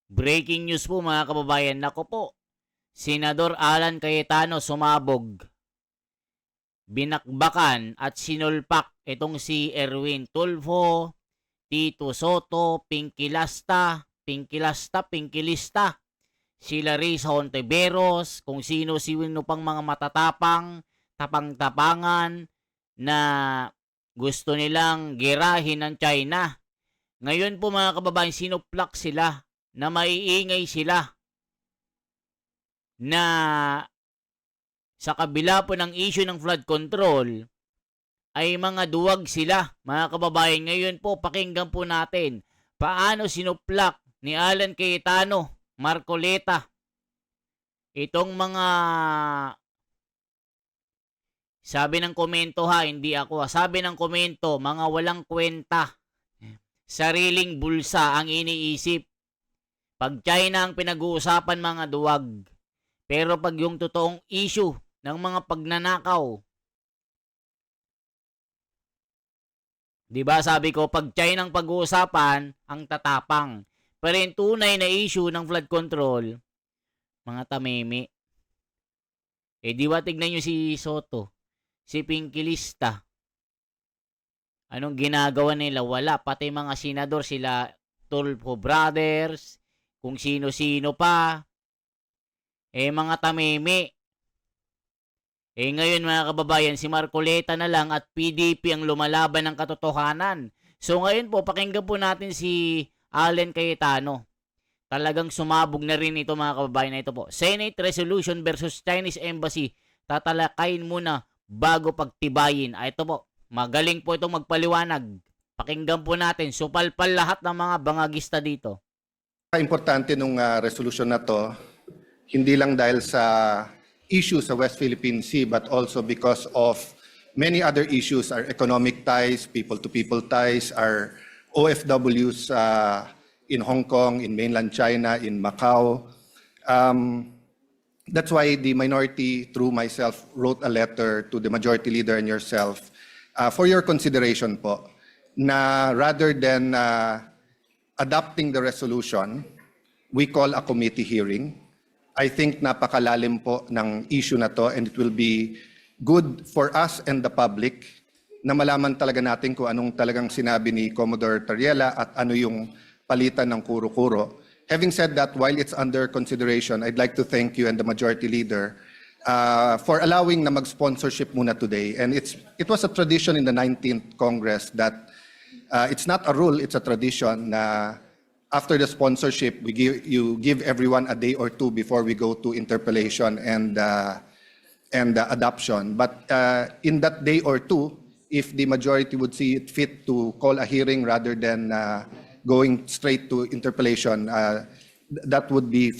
Breaking news po mga kababayan. Nako po, Senador Alan Cayetano sumabog, binakbakan at sinulpak itong si Erwin Tulfo, Tito Soto, Pinkilista, sila Risa Hontiveros, kung sino-sino pang mga matatapang, tapang-tapangan na gusto nilang gerahin ng China. Ngayon po mga kababayan, sinuplak sila na maiingay sila na sa kabila po ng issue ng flood control ay mga duwag sila mga kababayan. Ngayon po pakinggan po natin paano sinuplak ni Alan Cayetano Marcoleta itong mga, sabi ng komento ha, hindi ako ha, sabi ng komento, mga walang kwenta, sariling bulsa ang iniisip. Pag China ang pinag-uusapan, mga duwag. Pero pag yung totoong issue ng mga pagnanakaw, di ba sabi ko, pag China ang pag-uusapan, ang tatapang. Pero yung tunay na issue ng flood control, mga tamimi. Eh di ba tignan nyo si Soto, si Pinkilista. Anong ginagawa nila? Wala. Pati mga senador, sila Tulfo Brothers, kung sino-sino pa. Eh mga tamimi. Eh ngayon mga kababayan, si Marcoleta na lang at PDP ang lumalaban ng katotohanan. So ngayon po, pakinggan po natin si Alan Cayetano. Talagang sumabog na rin ito mga kababayan na ito po. Senate Resolution versus Chinese Embassy. Tatalakayin muna bago pagtibayin. Ito po, magaling po itong magpaliwanag. Pakinggan po natin. Supalpal lahat ng mga bangagista dito. Importante nung resolution na to, hindi lang dahil sa issue sa West Philippine Sea, but also because of many other issues, our economic ties, people-to-people ties, our OFWs in Hong Kong, in mainland China, in Macau. That's why the minority, through myself, wrote a letter to the majority leader and yourself for your consideration po, na rather than adopting the resolution, we call a committee hearing. I think napakalalim po ng issue na to, and it will be good for us and the public na malaman talaga natin kung anong talagang sinabi ni Commodore Tariela at ano yung palitan ng kuro-kuro. Having said that, while it's under consideration, I'd like to thank you and the majority leader for allowing na mag-sponsorship muna today. And it was a tradition in the 19th Congress that it's not a rule, it's a tradition na after the sponsorship, you give everyone a day or two before we go to interpellation and adoption. But in that day or two, if the majority would see it fit to call a hearing rather than going straight to interpellation, that would be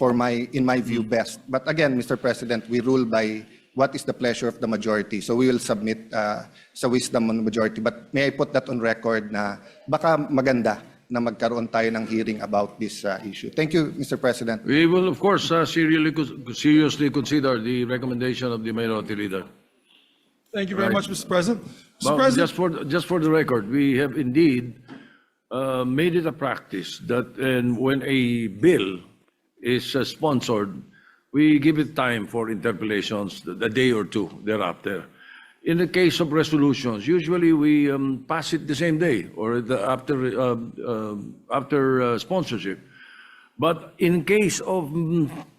in my view, best. But again, Mr. President, we rule by what is the pleasure of the majority. So we will submit sa wisdom ng majority. But may I put that on record na baka maganda na magkaroon tayo ng hearing about this issue. Thank you, Mr. President. We will, of course, seriously consider the recommendation of the minority leader. Thank you very much, Mr. President. Mr. But President, just for the record, we have indeed made it a practice that when a bill is sponsored, we give it time for interpellations, a day or two thereafter. In the case of resolutions, usually we pass it the same day or after sponsorship. But in case of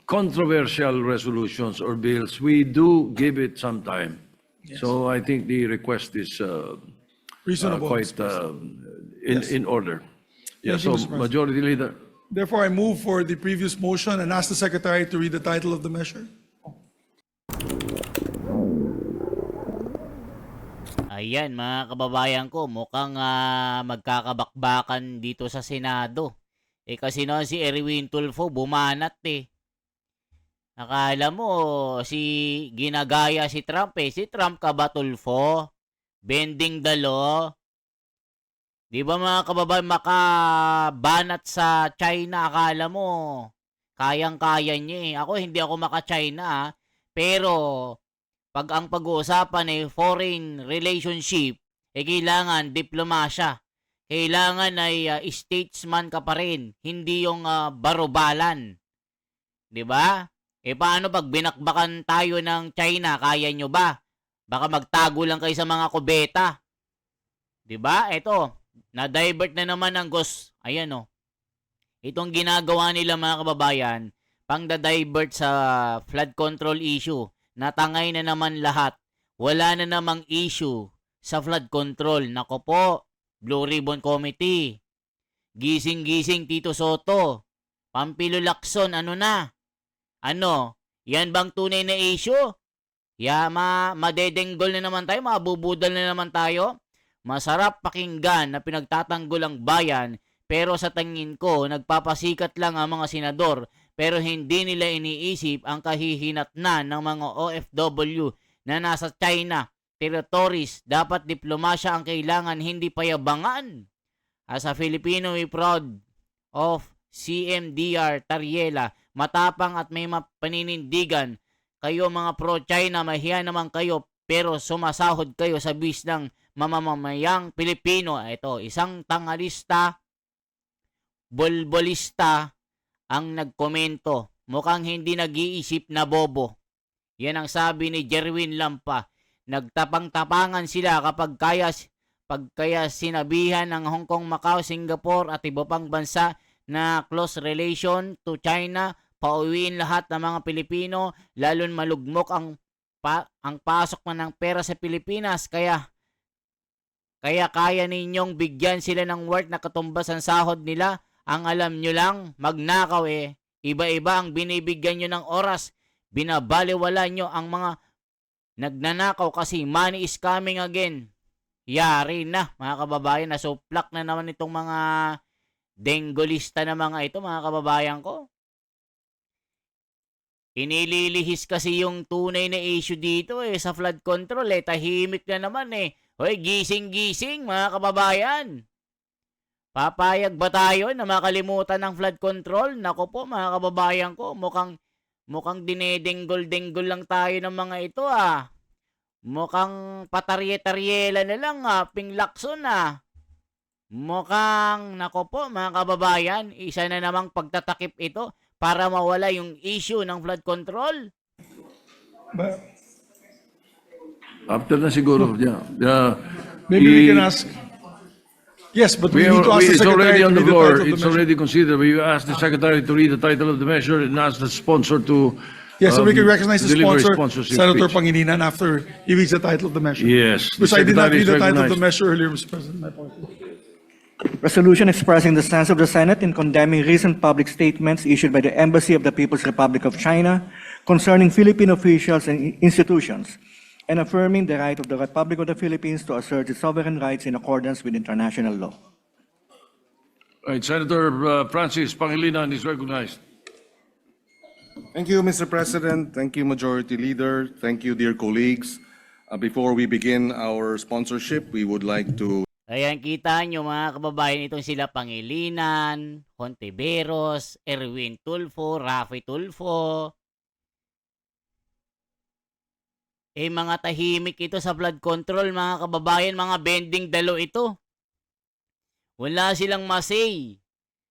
controversial resolutions or bills, we do give it some time. Yes. So I think the request is reasonable, quite in order. Yeah, Thank you, so Mr. President. Majority Leader. therefore, I move for the previous motion and ask the Secretary to read the title of the measure. Ayan mga kababayan ko, mukhang magkakabakbakan dito sa Senado. Eh kasi noon si Erwin Tulfo bumanat eh. Akala mo ginagaya si Trump eh. Si Trump ka ba, Tulfo? Bending the law? Di ba mga kababayan, makabanat sa China, akala mo kayang-kaya niya eh. Hindi ako maka-China pero pag ang pag-uusapan ay foreign relationship, kailangan diplomasya. kailangan ay statesman ka pa rin, hindi yung barubalan. 'Di ba? Paano pag binakbakan tayo ng China, kaya nyo ba? Baka magtago lang kayo sa mga kubeta. 'Di ba? Ito, na-divert na naman ang Ayan oh. Itong ginagawa nila mga kababayan, pang-divert sa flood control issue. Natangay na naman lahat. Wala na namang issue sa flood control. Nako po, Blue Ribbon Committee. Gising-gising Tito Soto. Pampilo Lacson, ano na? Ano? Yan bang tunay na issue? Madedenggol na naman tayo, mabubudal na naman tayo. Masarap pakinggan na pinagtatanggol ang bayan, pero sa tingin ko, nagpapasikat lang ang mga senador, pero hindi nila iniisip ang kahihinatnan ng mga OFW na nasa China territories. Dapat diplomasya ang kailangan, hindi payabangan. As a Filipino, we proud of CMDR Tariela, matapang at may paninindigan. Kayo mga pro-China, mahiya naman kayo, pero sumasahod kayo sa bis ng mamamayang Pilipino. Ito, isang tangalista, bolbolista ang nagkomento. Mukhang hindi nag-iisip na bobo. Yan ang sabi ni Jerwin Lampa. Nagtapang-tapangan sila kapag kaya sinabihan ng Hong Kong, Macau, Singapore at iba pang bansa na close relation to China, pauwiin lahat ng mga Pilipino, lalong malugmok ang pasok man ng pera sa Pilipinas. Kaya kaya ninyong bigyan sila ng worth na katumbas ang sahod nila. Ang alam nyo lang, magnakaw Iba-iba ang binibigyan nyo ng oras. Binabaliwala nyo ang mga nagnanakaw kasi money is coming again. Yari na, mga kababayan. Nasuplak na naman itong mga denggolista na mga ito, mga kababayan ko. Inililihis kasi yung tunay na issue dito sa flood control tahimik na naman Hoy, gising-gising mga kababayan. Papayag ba tayo na makalimutan ng flood control? Nako po mga kababayan ko, mukhang dinedenggol-denggol lang tayo ng mga ito Mukhang patarye-taryela na lang Ping Lacson Mukhang, nako po mga kababayan, isa na namang pagtatakip ito para mawala yung issue ng flood control. But After na siguro, maybe we can ask. Yes, but we need to ask the it's Secretary already to on the read the floor. title of the It's measure. already considered. We asked the Secretary to read the title of the measure and ask the sponsor to Yes, so we can recognize the deliver his sponsor, sponsorship Senator speech. Pangilinan, after he reads the title of the measure. Yes, the Because I did not Secretary read is the title of the recognized. measure earlier, Mr. President. My apologies. Resolution expressing the stance of the Senate in condemning recent public statements issued by the Embassy of the People's Republic of China concerning Philippine officials and institutions, and affirming the right of the Republic of the Philippines to assert its sovereign rights in accordance with international law. Right, Senator Francis Pangilinan is recognized. Thank you, Mr. President. Thank you, Majority Leader. Thank you, dear colleagues. Before we begin our sponsorship, we would like to Ayan, kita nyo mga kababayan, itong sila Pangilinan, Hontiveros, Erwin Tulfo, Rafi Tulfo. Mga tahimik ito sa flood control, mga kababayan, mga bending dalo ito. Wala silang masay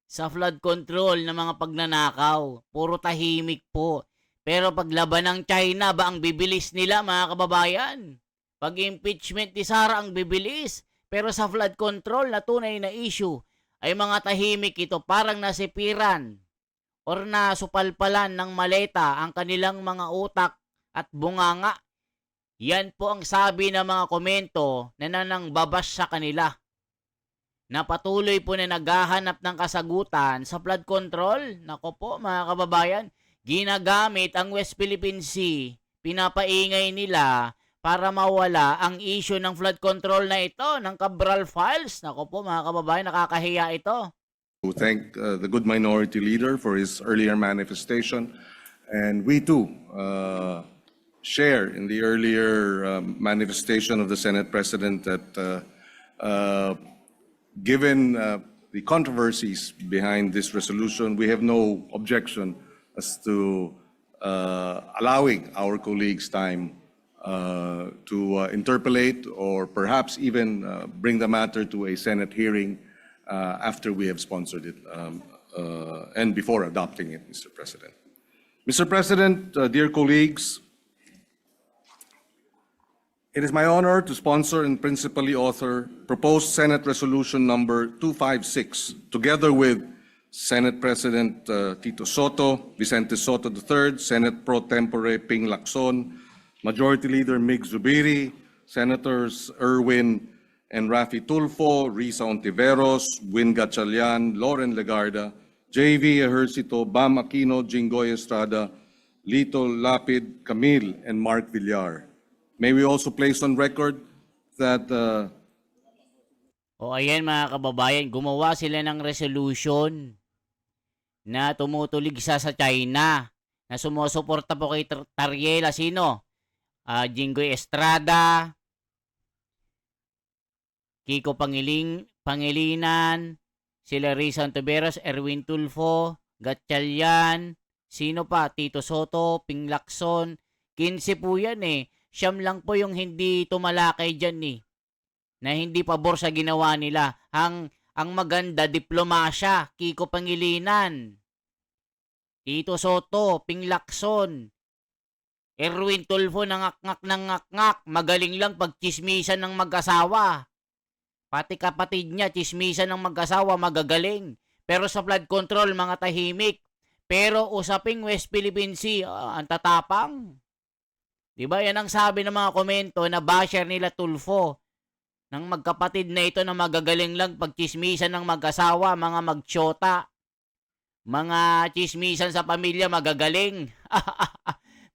sa flood control na mga pagnanakaw. Puro tahimik po. Pero pag laban ng China, ba ang bibilis nila, mga kababayan? Pag impeachment ni Sara ang bibilis. Pero sa flood control na tunay na issue, ay mga tahimik ito, parang nasipiran or nasupalpalan ng maleta ang kanilang mga utak at bunganga. Yan po ang sabi ng mga komento na nanangbabas sa kanila. Na patuloy po na naghahanap ng kasagutan sa flood control. Nako po mga kababayan, ginagamit ang West Philippine Sea, pinapaingay nila para mawala ang issue ng flood control na ito, ng Cabral Files. Nako po mga kababayan, nakakahiya ito. thank the good Minority Leader for his earlier manifestation. And we too share in the earlier manifestation of the Senate President that given the controversies behind this resolution, we have no objection as to allowing our colleagues time to interpolate or perhaps even bring the matter to a Senate hearing after we have sponsored it and before adopting it, Mr. President. Mr. President, dear colleagues, it is my honor to sponsor and principally author proposed Senate Resolution number 256, together with Senate President Tito Soto, Vicente Soto III, Senate Pro Tempore Ping Lacson, Majority Leader Mig Zubiri, Senators Erwin and Rafi Tulfo, Risa Ontiveros, Win Gatchalian, Loren Legarda, JV Ejercito, Bam Aquino, Jinggoy Estrada, Lito Lapid, Camille, and Mark Villar. May we also place on record that O ayan mga kababayan, gumawa sila ng resolution na tumutulig sa China na sumusuporta po kay Tariela. Sino? Jinggoy Estrada, Kiko Pangilinan, sila Risa Ontiveros, Erwin Tulfo, Gatchalian, sino pa? Tito Soto, Ping Lacson, 15 po yan eh. Siyam lang po yung hindi tumalakay dyan eh, na hindi pabor sa ginawa nila. Ang maganda, diplomasya, Kiko Pangilinan, Tito Soto, Ping Lacson, Erwin Tulfo, nangak-ngak, magaling lang pagchismisan ng mag-asawa. Pati kapatid niya, chismisan ng mag-asawa, magagaling. Pero sa flood control, mga tahimik. Pero usaping West Philippine Sea, ang tatapang. Diba? Yan ang sabi ng mga komento na basher nila Tulfo. Ng magkapatid na ito na magagaling lang pagchismisan ng mag-asawa, mga magtsyota. Mga chismisan sa pamilya, magagaling.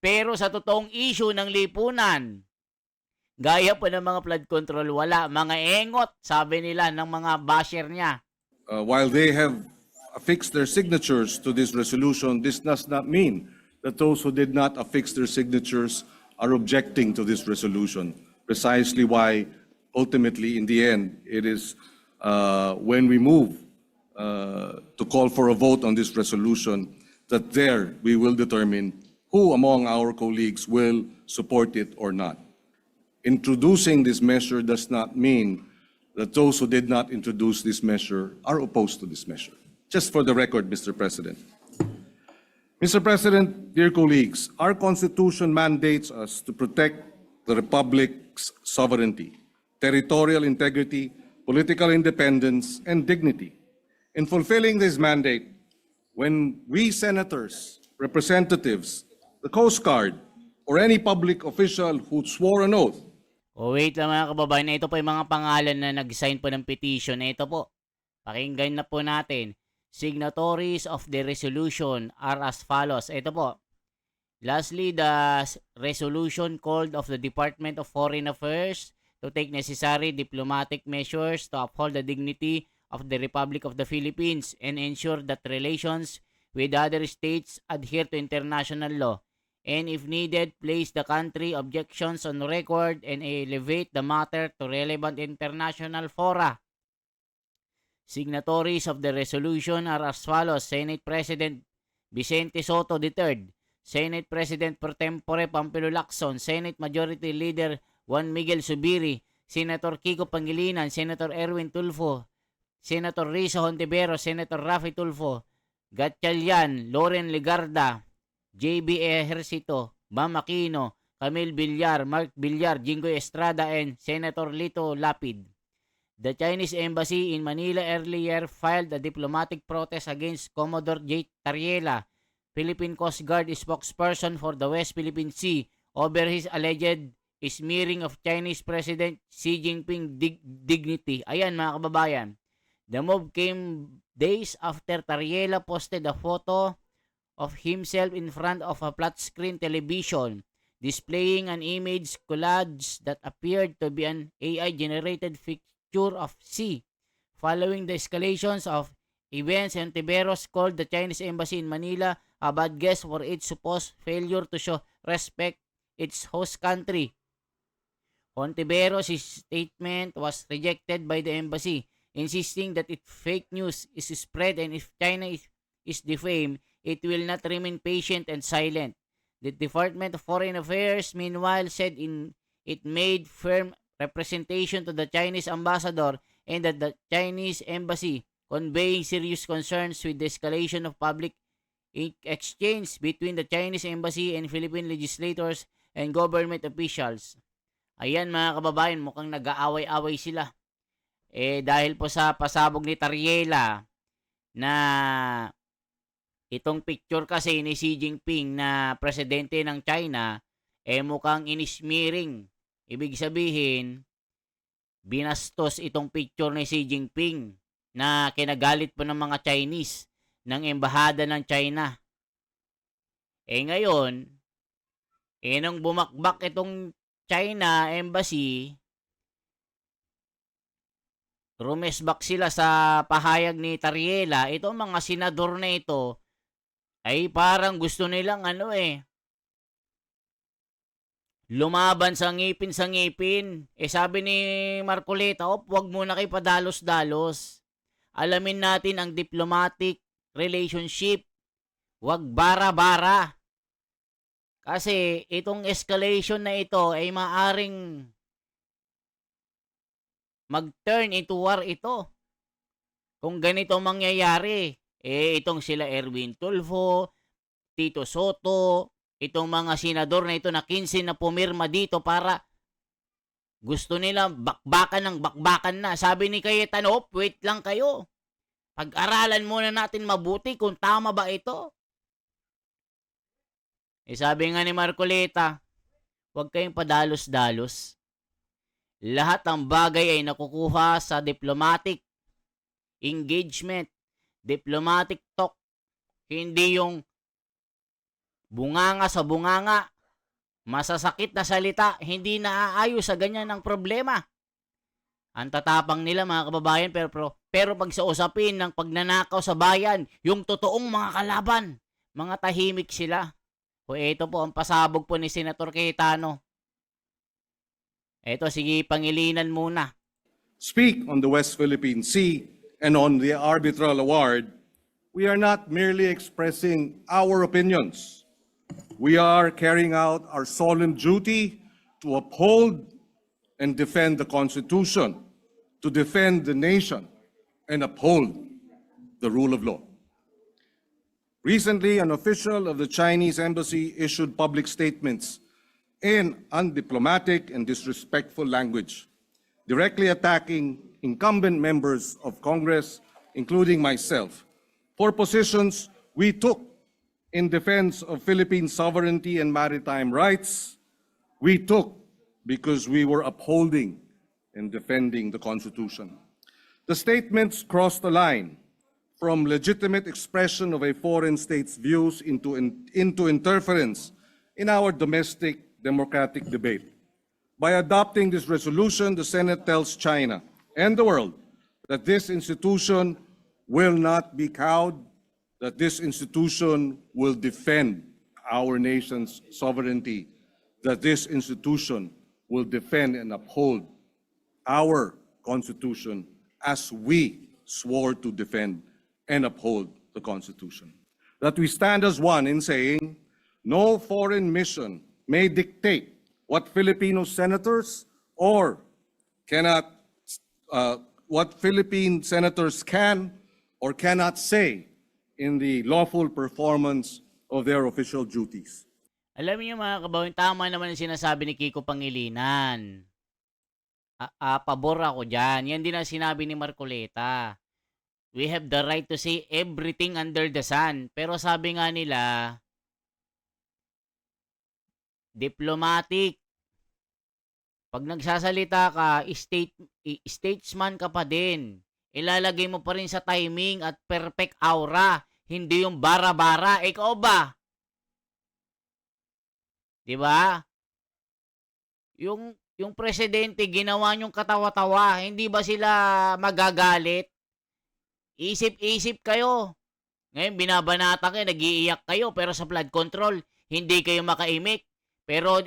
Pero sa totoong issue ng lipunan, gaya po ng mga flood control, wala. Mga engot, sabi nila ng mga basher niya. while they have affixed their signatures to this resolution, this does not mean that those who did not affix their signatures are objecting to this resolution. Precisely why, ultimately, in the end, it is when we move to call for a vote on this resolution that there we will determine who among our colleagues will support it or not. Introducing this measure does not mean that those who did not introduce this measure are opposed to this measure. Just for the record, Mr. President. Mr. President, dear colleagues, our Constitution mandates us to protect the Republic's sovereignty, territorial integrity, political independence, and dignity. In fulfilling this mandate, when we senators, representatives, the Coast Guard, or any public official who swore an oath. O wait lang mga kababayan, ito po yung mga pangalan na nag-sign po ng petition. Ito po, pakinggan na po natin. Signatories of the resolution are as follows. Ito po. Lastly, the resolution called of the Department of Foreign Affairs to take necessary diplomatic measures to uphold the dignity of the Republic of the Philippines and ensure that relations with other states adhere to international law, and if needed, place the country objections on record and elevate the matter to relevant international fora. Signatories of the resolution are as follows: Senate President Vicente Soto III, Senate President Pro Tempore Pampilo Lacson, Senate Majority Leader Juan Miguel Zubiri, Senator Kiko Pangilinan, Senator Erwin Tulfo, Senator Risa Hontiveros, Senator Rafi Tulfo, Gatchalian, Loren Legarda, JB Ejercito, Bam Aquino, Camille Villar, Mark Villar, Jinggoy Estrada, and Senator Lito Lapid. The Chinese Embassy in Manila earlier filed a diplomatic protest against Commodore J. Tariela, Philippine Coast Guard spokesperson for the West Philippine Sea, over his alleged smearing of Chinese President Xi Jinping dignity. Ayan mga kababayan. The move came days after Tariela posted a photo of himself in front of a flat screen television displaying an image collage that appeared to be an AI-generated picture of Xi. Following the escalations of events, Hontiveros called the Chinese Embassy in Manila a bad guest for its supposed failure to show respect its host country. Hontiveros' statement was rejected by the embassy, insisting that if fake news is spread and if China is defamed, it will not remain patient and silent. The Department of Foreign Affairs, meanwhile, said it made firm representation to the Chinese ambassador and that the Chinese embassy conveying serious concerns with the escalation of public exchange between the Chinese embassy and Philippine legislators and government officials. Ayan mga kababayan, mukhang nag-aaway-away sila. Dahil po sa pasabog ni Tariela na itong picture kasi ni Xi Jinping na presidente ng China, mukhang inismiring. Ibig sabihin, binastos itong picture ni Xi Jinping na kinagalit po ng mga Chinese ng embahada ng China. Ngayon, nung bumakbak itong China embassy, rumesbak sila sa pahayag ni Tariela. Itong mga senador na ito ay parang gusto nilang lumaban sa ngipin. Sabi ni Marcoleta, wag muna kayo padalos-dalos. Alamin natin ang diplomatic relationship. Wag bara-bara. Kasi itong escalation na ito ay maaring mag-turn into war ito. Kung ganito mangyayari, itong sila Erwin Tulfo, Tito Soto, itong mga senador na ito na 15 na pumirma dito para gusto nila bakbakan na. Sabi ni Cayetano, wait lang kayo. Pag-aralan muna natin mabuti kung tama ba ito. Sabi nga ni Marcoleta, huwag kayong padalos-dalos. Lahat ng bagay ay nakukuha sa diplomatic engagement, diplomatic talk. Hindi yung bunganga sa bunganga, masasakit na salita, hindi naaayos sa ganyan ng problema. Ang tatapang nila mga kababayan, pero pag sa usapin ng pagnanakaw sa bayan, yung totoong mga kalaban, mga tahimik sila. Ito po ang pasabog po ni Senator Cayetano. Sige, pangilinan muna. Speak on the West Philippine Sea and on the arbitral award, we are not merely expressing our opinions. We are carrying out our solemn duty to uphold and defend the Constitution, to defend the nation, and uphold the rule of law. Recently, an official of the Chinese embassy issued public statements in undiplomatic and disrespectful language, directly attacking incumbent members of Congress, including myself, for positions we took in defense of Philippine sovereignty and maritime rights. We took because we were upholding and defending the Constitution. The statements crossed the line from legitimate expression of a foreign state's views into interference in our domestic democratic debate. By adopting this resolution, the Senate tells China and the world that this institution will not be cowed, that this institution will defend our nation's sovereignty, that this institution will defend and uphold our Constitution as we swore to defend and uphold the Constitution. That we stand as one in saying, no foreign mission may dictate what Filipino senators or what Philippine senators can or cannot say in the lawful performance of their official duties. Alam niyo mga kababayan, tama naman ang sinasabi ni Kiko Pangilinan. Pabor ako dyan. Yan din ang sinabi ni Marcoleta. We have the right to say everything under the sun. Pero sabi nga nila, diplomatic. Pag nagsasalita ka, statesman ka pa din. Ilalagay mo pa rin sa timing at perfect aura. Hindi yung bara-bara. Ikaw ba? Diba? Yung presidente, ginawa niyong katawa-tawa. Hindi ba sila magagalit? Isip-isip kayo. Ngayon, binabanata kayo, nag-iiyak kayo, pero sa flood control, hindi kayo makaimik. Pero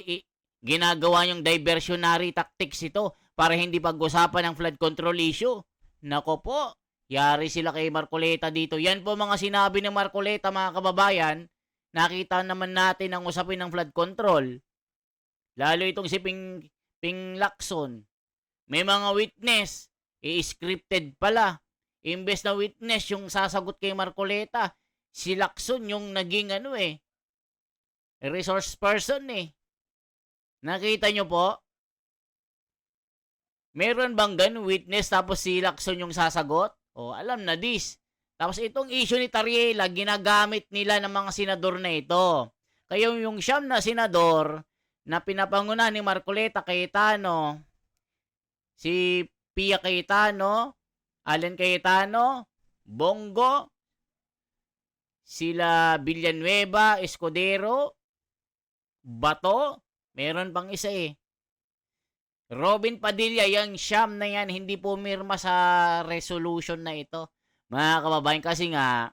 ginagawa niyong diversionary tactics ito para hindi pag-usapan ang flood control issue. Nako po, yari sila kay Marcoleta dito. Yan po mga sinabi ng Marcoleta, mga kababayan. Nakita naman natin ang usapin ng flood control. Lalo itong si Ping Lacson. May mga witness. I-scripted pala. Imbes na witness yung sasagot kay Marcoleta, si Lacson yung naging resource person eh. Nakita nyo po? Meron bang ganun witness tapos si Lacson yung sasagot? O, alam na this. Tapos itong issue ni Tariela, ginagamit nila ng mga senador na ito. Kaya yung siyam na senador na pinapanguna ni Marcoleta Cayetano, si Pia Cayetano, Allen Cayetano, Bongo, sila Villanueva, Escudero, Bato, meron pang isa eh. Robin Padilla, yung siyam na yan, hindi pumirma sa resolution na ito. Mga kababayan, kasi nga,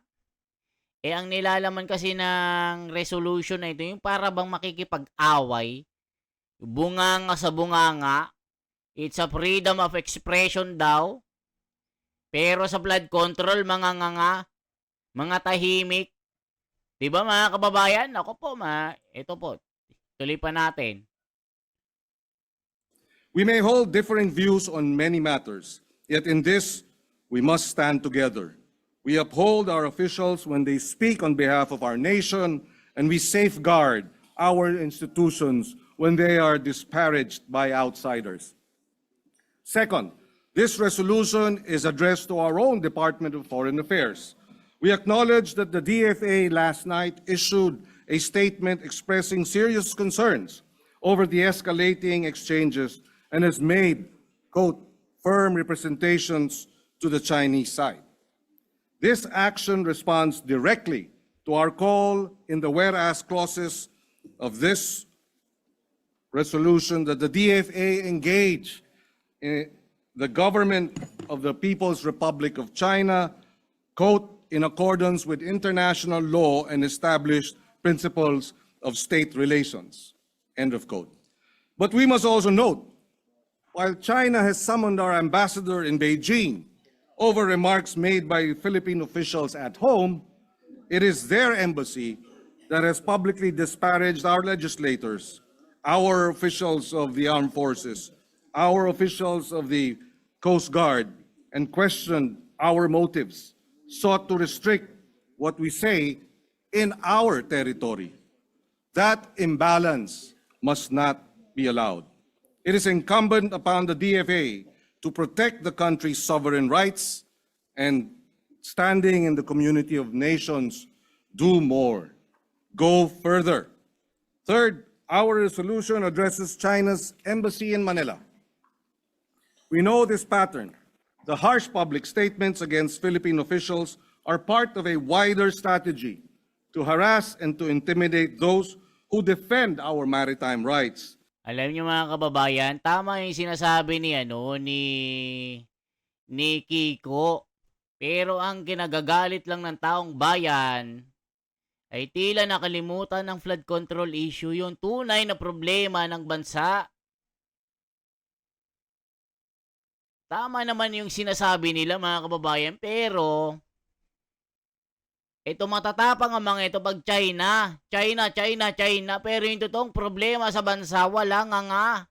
ang nilalaman kasi ng resolution na ito, yung para bang makikipag-away, bunganga sa bunganga, it's a freedom of expression daw, pero sa flood control, mga nganga, mga tahimik. Diba mga kababayan? Ako po, ito po, tuloy pa natin. We may hold differing views on many matters, yet in this, we must stand together. We uphold our officials when they speak on behalf of our nation, and we safeguard our institutions when they are disparaged by outsiders. Second, this resolution is addressed to our own Department of Foreign Affairs. We acknowledge that the DFA last night issued a statement expressing serious concerns over the escalating exchanges and has made, quote, firm representations to the Chinese side. This action responds directly to our call in the whereas clauses of this resolution that the DFA engage in the government of the People's Republic of China, quote, in accordance with international law and established principles of state relations, end of quote. But we must also note, while China has summoned our ambassador in Beijing over remarks made by Philippine officials at home, it is their embassy that has publicly disparaged our legislators, our officials of the armed forces, our officials of the Coast Guard, and questioned our motives, sought to restrict what we say in our territory. That imbalance must not be allowed. It is incumbent upon the DFA to protect the country's sovereign rights and, standing in the community of nations, do more. Go further. Third, our resolution addresses China's embassy in Manila. We know this pattern. The harsh public statements against Philippine officials are part of a wider strategy to harass and to intimidate those who defend our maritime rights. Alam niyo mga kababayan, tama yung sinasabi ni Kiko. Pero ang kinagagalit lang ng taong bayan ay tila nakalimutan ng flood control issue, yung tunay na problema ng bansa. Tama naman yung sinasabi nila mga kababayan, pero ito matatapang ang mga ito pag China. China. Pero yung totoong problema sa bansa, wala nga.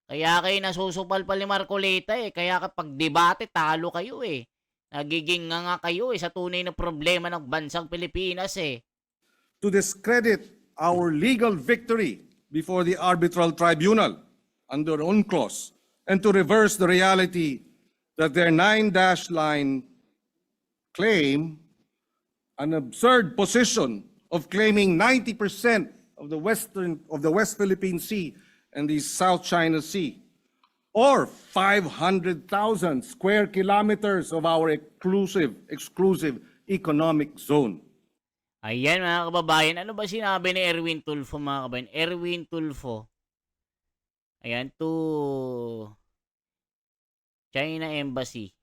Kaya kayo nasusupal pa ni Marcoleta eh. Kaya kapag debate, talo kayo eh. Nagiging nga kayo eh sa tunay na problema ng bansang Pilipinas eh. To discredit our legal victory before the arbitral tribunal under UNCLOS and to reverse the reality that their 9-dash line claim an absurd position of claiming 90% of the West Philippine Sea and the South China Sea, or 500,000 square kilometers of our exclusive economic zone. Ayan mga kababayan, ano ba sinabi ni Erwin Tulfo mga kababayan? Erwin Tulfo. Ayan, to China Embassy.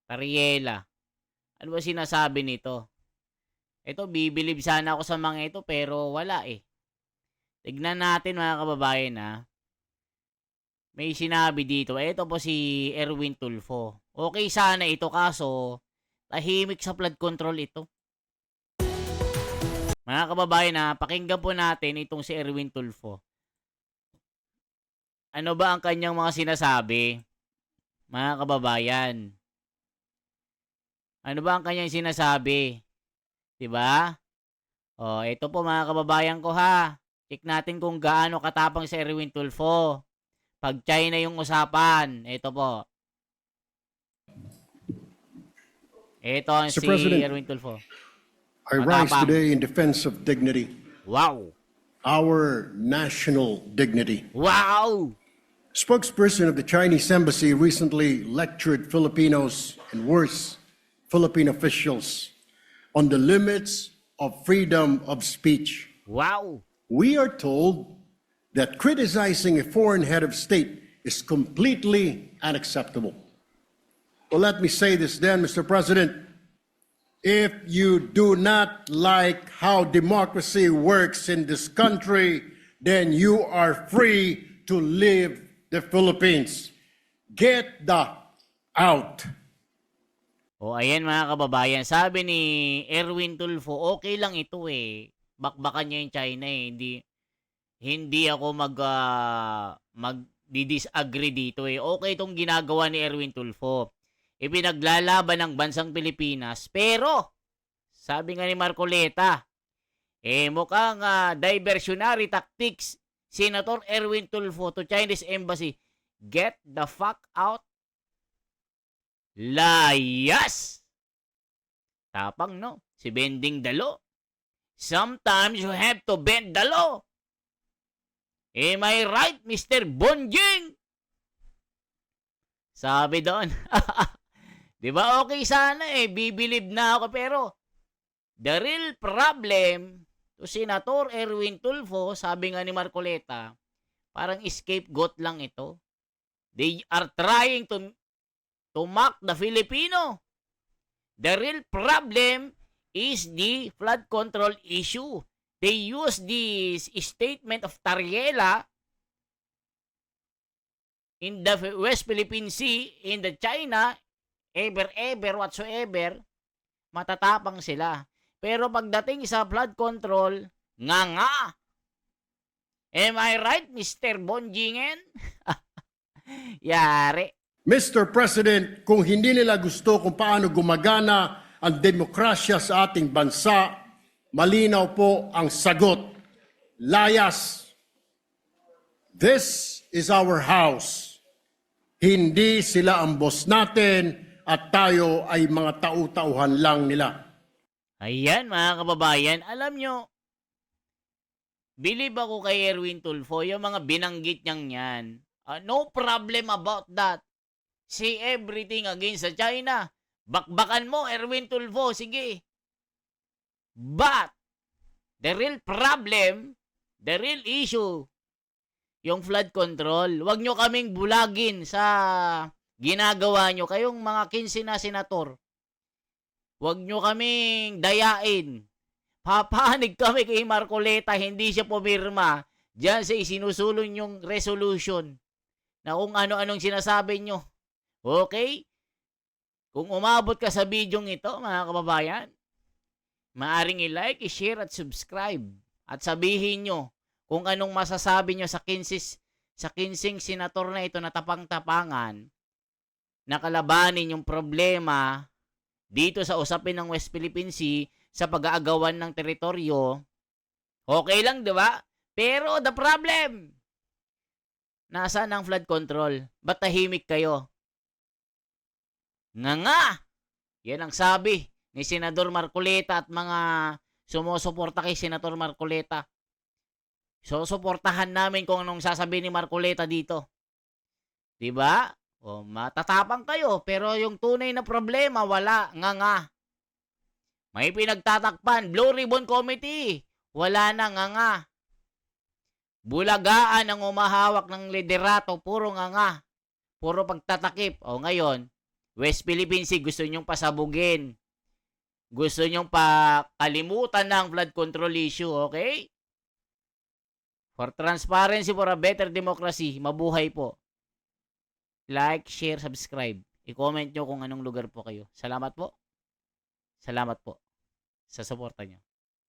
Tariela. Ano ba sinasabi nito? Ito, bibilib sana ako sa mga ito pero wala eh. Tignan natin mga kababayan ha. May sinabi dito. Ito po si Erwin Tulfo. Okay sana ito kaso tahimik sa flood control ito. Mga kababayan ha, pakinggan po natin itong si Erwin Tulfo. ano ba ang kanyang mga sinasabi? Mga kababayan. Ano ba ang kanyang sinasabi? 'Di ba? Oh, ito po mga kababayan ko ha. Check natin kung gaano katapang si Erwin Tulfo. Pag China yung usapan, ito po. Ito ang Mr. si President, Erwin Tulfo. I rise Matapang. today in defense of dignity, Wow! our national dignity. Wow! Spokesperson of the Chinese embassy recently lectured Filipinos and worse, Philippine officials on the limits of freedom of speech. Wow! We are told that criticizing a foreign head of state is completely unacceptable. Well, let me say this then, Mr. President. If you do not like how democracy works in this country, then you are free to leave the Philippines. Get the out. O ayan mga kababayan, sabi ni Erwin Tulfo, okay lang ito eh. Bakbakan niya yung China eh. Hindi ako mag-disagree dito eh. Okay itong ginagawa ni Erwin Tulfo. Ipinaglalaban ng bansang Pilipinas. Pero, sabi nga ni Marcoleta, mukhang diversionary tactics, Senator Erwin Tulfo to Chinese Embassy. Get the fuck out. Layas! Tapang, no? Si bending the law. Sometimes you have to bend the law. Am I right, Mr. Bonjing? Sabi doon. Di ba okay sana eh, bibilib na ako pero the real problem to Senator Erwin Tulfo, sabi nga ni Marcoleta, parang scapegoat lang ito. They are trying to mock the Filipino. The real problem is the flood control issue. They use this statement of Tariela in the West Philippine Sea, in the China, ever whatsoever, matatapang sila. Pero pagdating sa flood control, nga. Am I right, Mr. Bonjingen? Yari. Mr. President, kung hindi nila gusto kung paano gumagana ang demokrasya sa ating bansa, malinaw po ang sagot. Layas. This is our house. Hindi sila ang boss natin at tayo ay mga tau-tauhan lang nila. Ayan mga kababayan, alam nyo, believe ako kay Erwin Tulfo, yung mga binanggit niyang yan, no problem about that. See everything against sa China. Bakbakan mo, Erwin Tulfo, sige. But, the real problem, the real issue, yung flood control, wag nyo kaming bulagin sa ginagawa nyo. Kayong mga 15 na senator, wag nyo kaming dayain. Papanig kami kay Marcoleta, hindi siya pumirma. Diyan sa isinusulong yung resolution na kung ano-anong sinasabi nyo. Okay? Kung umabot ka sa bidyong ito, mga kababayan, maaring i-like, i-share at subscribe. At sabihin nyo kung anong masasabi nyo sa 15 senator na ito na tapang-tapangan na kalabanin yung problema dito sa usapin ng West Philippine Sea sa pag-aagawan ng teritoryo. Okay lang, di ba? Pero the problem, nasaan ang flood control? Ba't tahimik kayo? Nga! Yan ang sabi ni Senador Marcoleta at mga sumusuporta kay Senator Marcoleta. So, suportahan namin kung anong sasabihin ni Marcoleta dito. Diba? O, matatapang kayo, pero yung tunay na problema, wala. Nga. May pinagtatakpan. Blue Ribbon Committee. Wala na, nga. Bulagaan ang umahawak ng liderato. Puro nga. Puro pagtatakip. O, ngayon, West Philippine Sea, gusto nyong pasabugin. Gusto nyong pakalimutan ng flood control issue, okay? For transparency, for a better democracy, mabuhay po. Like, share, subscribe. I-comment nyo kung anong lugar po kayo. Salamat po. Salamat po sa suporta nyo.